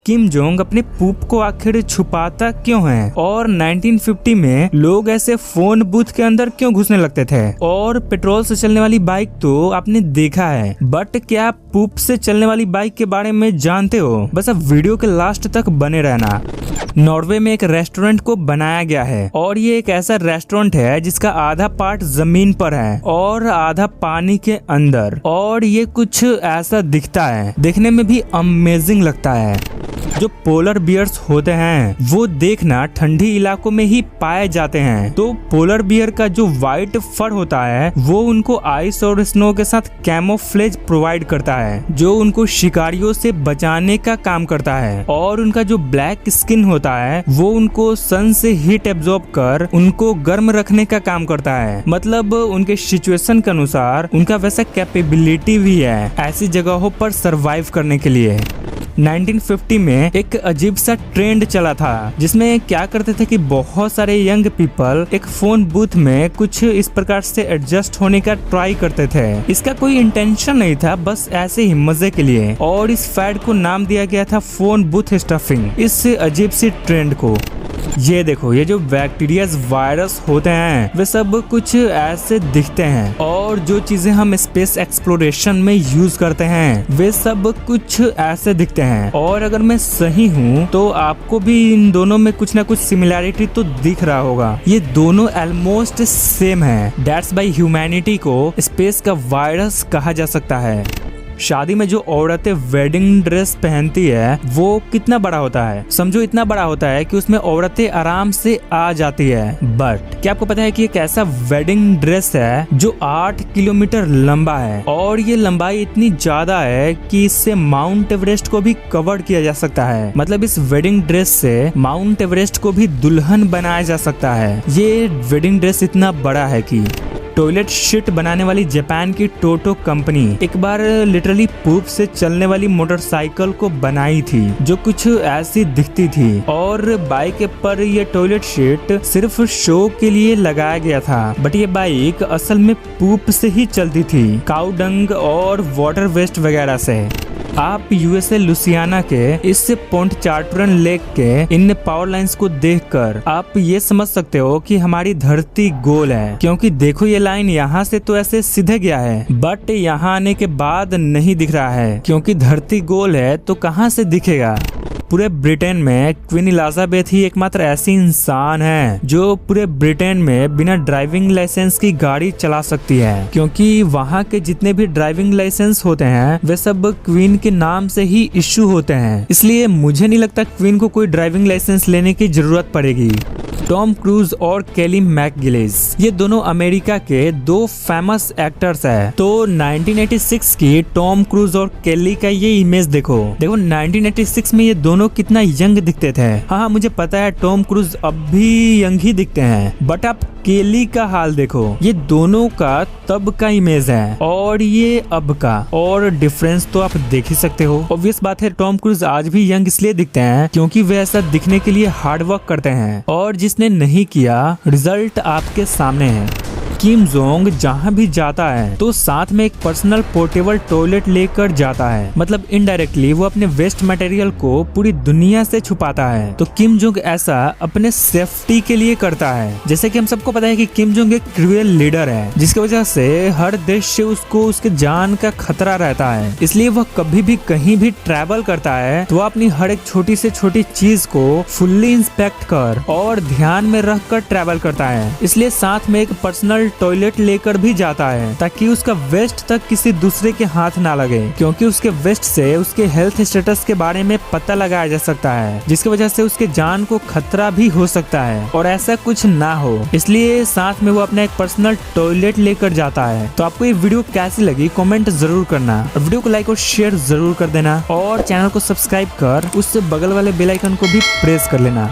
Kim Jong अपने पूप को आखिर छुपाता क्यों है, और 1950 में लोग ऐसे फोन बूथ के अंदर क्यों घुसने लगते थे, और पेट्रोल से चलने वाली बाइक तो आपने देखा है, बट क्या आप पूप से चलने वाली बाइक के बारे में जानते हो? बस अब वीडियो के लास्ट तक बने रहना। नॉर्वे में एक रेस्टोरेंट को बनाया गया है और ये एक ऐसा रेस्टोरेंट है जिसका आधा पार्ट जमीन पर है और आधा पानी के अंदर, और ये कुछ ऐसा दिखता है, देखने में भी अमेजिंग लगता है। जो पोलर बियर्स होते हैं वो देखना ठंडी इलाकों में ही पाए जाते हैं, तो पोलर बियर का जो व्हाइट फर होता है वो उनको आइस और स्नो के साथ कैमोफ्लेज प्रोवाइड करता है, जो उनको शिकारियों से बचाने का काम करता है, और उनका जो ब्लैक स्किन होता है वो उनको सन से हीट एब्जॉर्ब कर उनको गर्म रखने का काम करता है। मतलब उनके सिचुएशन के अनुसार उनका वैसा कैपेबिलिटी भी है ऐसी जगहों पर सरवाइव करने के लिए। 1950 में एक अजीब सा ट्रेंड चला था जिसमें क्या करते थे कि बहुत सारे यंग पीपल एक फोन बूथ में कुछ इस प्रकार से एडजस्ट होने का ट्राई करते थे। इसका कोई इंटेंशन नहीं था, बस ऐसे ही मजे के लिए, और इस फैड को नाम दिया गया था फोन बूथ स्टफिंग, इस अजीब सी ट्रेंड को। ये देखो, ये जो बैक्टीरिया वायरस होते हैं वे सब कुछ ऐसे दिखते हैं, और जो चीजें हम स्पेस एक्सप्लोरेशन में यूज करते हैं वे सब कुछ ऐसे दिखते हैं। और अगर मैं सही हूँ तो आपको भी इन दोनों में कुछ ना कुछ सिमिलैरिटी तो दिख रहा होगा। ये दोनों ऑलमोस्ट सेम है। दैट्स वाई ह्यूमैनिटी को स्पेस का वायरस कहा जा सकता है। शादी में जो औरतें वेडिंग ड्रेस पहनती है वो कितना बड़ा होता है? समझो इतना बड़ा होता है कि उसमें औरतें आराम से आ जाती है। बट क्या आपको पता है कि एक ऐसा वेडिंग ड्रेस है जो 8 किलोमीटर लंबा है, और ये लंबाई इतनी ज्यादा है कि इससे माउंट एवरेस्ट को भी कवर किया जा सकता है। मतलब इस वेडिंग ड्रेस से माउंट एवरेस्ट को भी दुल्हन बनाया जा सकता है। ये वेडिंग ड्रेस इतना बड़ा है कि टॉयलेट शीट बनाने वाली जापान की टोटो कंपनी एक बार लिटरली पूप से चलने वाली मोटरसाइकिल को बनाई थी जो कुछ ऐसी दिखती थी, और बाइक पर ये टॉयलेट शीट सिर्फ शो के लिए लगाया गया था। बट ये बाइक असल में पूप से ही चलती थी, काऊ डंग और वाटर वेस्ट वगैरह से। आप यूएसए लुसियाना के इस पोंट चार्टरन लेक के इन पावर लाइंस को देखकर आप ये समझ सकते हो कि हमारी धरती गोल है, क्योंकि देखो ये लाइन यहाँ से तो ऐसे सीधे गया है, बट यहाँ आने के बाद नहीं दिख रहा है, क्योंकि धरती गोल है तो कहाँ से दिखेगा। पूरे ब्रिटेन में क्वीन एलिजाबेथ ही एकमात्र ऐसी इंसान है जो पूरे ब्रिटेन में बिना ड्राइविंग लाइसेंस की गाड़ी चला सकती है, क्योंकि वहाँ के जितने भी ड्राइविंग लाइसेंस होते हैं वे सब क्वीन के नाम से ही इश्यू होते हैं। इसलिए मुझे नहीं लगता क्वीन को कोई ड्राइविंग लाइसेंस लेने की जरूरत पड़ेगी। टॉम क्रूज और केली मैकगिलिस, ये दोनों अमेरिका के दो फेमस एक्टर्स हैं। तो 1986 की टॉम क्रूज और केली का ये इमेज देखो 1986 में ये दोनों कितना यंग दिखते थे। हाँ, मुझे पता है टॉम क्रूज अब भी यंग ही दिखते हैं, बट आप केली का हाल देखो, ये दोनों का तब का इमेज है और ये अब का, और डिफरेंस तो आप देख ही सकते हो। ऑब्वियस बात है टॉम क्रूज आज भी यंग इसलिए दिखते हैं क्योंकि वे ऐसा दिखने के लिए हार्ड वर्क करते हैं, और जिसने नहीं किया रिजल्ट आपके सामने है। किम जोंग जहाँ भी जाता है तो साथ में एक पर्सनल पोर्टेबल टॉयलेट लेकर जाता है। मतलब इनडायरेक्टली वो अपने वेस्ट मटेरियल को पूरी दुनिया से छुपाता है। तो किम जोंग ऐसा अपने सेफ्टी के लिए करता है। जैसे कि हम सबको पता है कि किम जोंग एक क्रूएल लीडर है, जिसकी वजह से हर देश से उसको उसके जान का खतरा रहता है। इसलिए वह कभी भी कहीं भी ट्रैवल करता है तो वह अपनी हर एक छोटी से छोटी चीज को फुल्ली इंस्पेक्ट कर और ध्यान में रख कर ट्रैवल करता है। इसलिए साथ में एक पर्सनल टॉयलेट लेकर भी जाता है ताकि उसका वेस्ट तक किसी दूसरे के हाथ ना लगे, क्योंकि उसके वेस्ट से उसके हेल्थ स्टेटस के बारे में पता लगाया जा सकता है, जिसकी वजह से उसके जान को खतरा भी हो सकता है और ऐसा कुछ ना हो। इसलिए साथ में वो अपना एक पर्सनल टॉयलेट लेकर जाता है। तो आपको ये वीडियो कैसी लगी कमेंट जरूर करना, और वीडियो को लाइक और शेयर जरूर कर देना, और चैनल को सब्सक्राइब कर उस बगल वाले बेल आइकन को भी प्रेस कर लेना।